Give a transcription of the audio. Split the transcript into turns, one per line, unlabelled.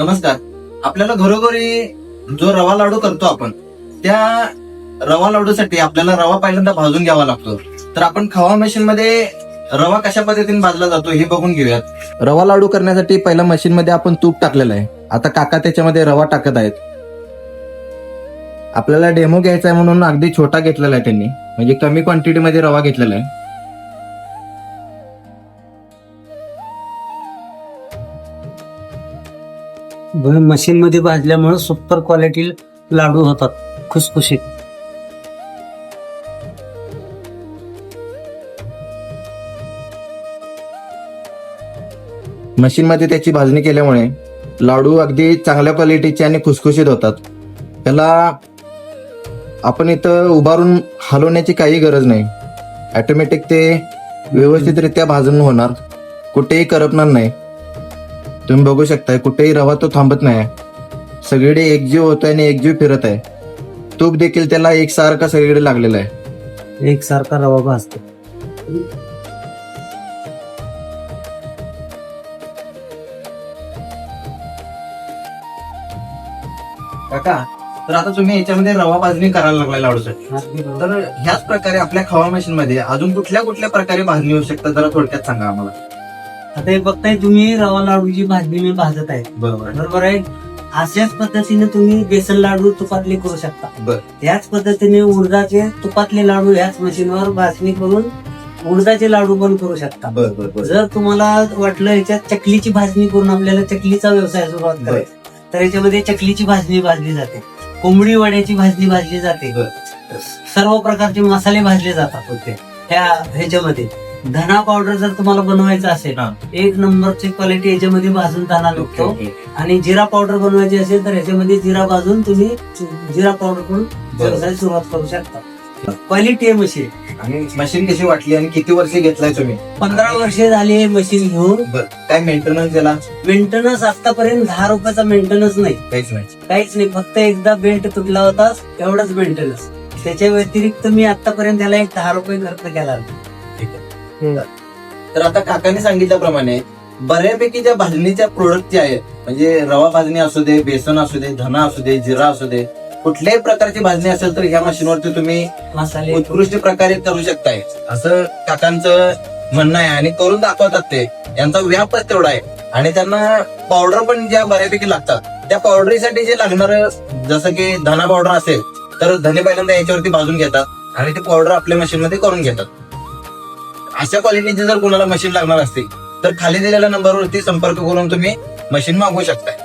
नमस्कार. आपल्याला घरोघरी जो रवा लाडू करतो आपण, त्या रवा लाडूसाठी आपल्याला रवा पहिल्यांदा भाजून घ्यावा लागतो. तर आपण खवा मशीन मध्ये रवा कशा पद्धतीने भाजला जातो हे बघून घेऊयात. रवा लाडू करण्यासाठी पहिला मशीन मध्ये आपण तूप टाकलेलं आहे. आता काका त्याच्यामध्ये रवा टाकत आहेत. आपल्याला डेमो घ्यायचा आहे म्हणून अगदी छोटा घेतलेला आहे त्यांनी, म्हणजे कमी क्वांटिटी मध्ये रवा घेतलेला आहे.
मशीन मध्ये भाजल्यामुळे सुपर क्वालिटी लाडू होतात, खुसखुशीत.
मशीन मध्ये त्याची भाजणी केल्यामुळे लाडू अगदी चांगल्या क्वालिटीचे आणि खुसखुशीत होतात. त्याला आपण इथं उभारून हलवण्याची काही गरज नाही. ऑटोमॅटिक ते व्यवस्थितरित्या भाजून होणार, कुठेही करपणार नाही. तुम्ही बघू शकताय कुठेही रवा तो थांबत नाही, सगळीकडे एकजीव होतोय आणि एकजीव फिरत आहे. तूप देखील त्याला एकसारखा सगळीकडे लागलेला आहे.
एकसारखा रवा भाजतो.
काका, तर आता तुम्ही याच्यामध्ये रवा भाजणी करायला लागलाय लाडूसाठी. तर ह्याच प्रकारे आपल्या खवा मशीन मध्ये अजून कुठल्या कुठल्या प्रकारे भाजणी होऊ शकतात, जरा थोडक्यात सांगा आम्हाला.
आता हे बघताय तुम्ही, रवा लाडूची भाजणी मी भाजत आहे. बरोबर आहे. अशाच पद्धतीने तुम्ही बेसन लाडू तुपातले करू शकता. याच पद्धतीने उडदाचे तुपातले लाडू ह्याच मशीनवर भाजणी करून उडदाचे लाडू पण करू शकता. जर तुम्हाला वाटलं याच्यात चकलीची भाजणी करून आपल्याला चकलीचा व्यवसाय सुरुवात करायचा, तर याच्यामध्ये चकलीची भाजणी भाजली जाते, कोंबडी वड्याची भाजणी भाजली जाते, सर्व प्रकारचे मसाले भाजले जातात होते ह्याच्यामध्ये. धना पावडर जर तुम्हाला बनवायचं असेल, एक नंबरची क्वालिटी याच्यामध्ये भाजून धना लागतो. आणि जिरा पावडर बनवायची असेल तर याच्यामध्ये जिरा भाजून तुम्ही जिरा पावडर करून व्यवसाय सुरुवात करू शकता. क्वालिटी आहे मशीन.
आणि मशीन कशी वाटली आणि किती वर्ष घेतलाय तुम्ही?
15 वर्षे झाली हे मशीन घेऊन.
काय मेंटेनन्स त्याला?
मेंटेनन्स आतापर्यंत 10 रुपयाचा मेंटेनन्स नाही, काहीच नाही. फक्त एकदा बेल्ट तुटला होता, एवढाच मेंटेनन्स. त्याच्या व्यतिरिक्त मी आतापर्यंत त्याला एक 10 रुपये खर्च केला.
तर आता काकांनी सांगितल्याप्रमाणे बऱ्यापैकी ज्या भाजणीच्या प्रोडक्ट जे आहेत, म्हणजे रवा भाजणी असू दे, बेसन असू दे, धना असू दे, जिरा असू दे, कुठल्याही प्रकारची भाजणी असेल तर ह्या मशीनवरती तुम्ही
मसाले
उत्कृष्ट प्रकारे करू शकताय, असं काकांचं म्हणणं आहे. आणि करून दाखवतात ते. यांचा व्यापच तेवढा आहे. आणि त्यांना पावडर पण ज्या बऱ्यापैकी लागतात, त्या पावडरीसाठी जे लागणार, जसं की धना पावडर असेल तर धने पहिल्यांदा याच्यावरती भाजून घेतात आणि ते पावडर आपल्या मशीन मध्ये करून घेतात. अशा क्वालिटीची जर कोणाला मशीन लागणार असते तर खाली दिलेल्या नंबरवरती संपर्क करून तुम्ही मशीन मागवू शकताय.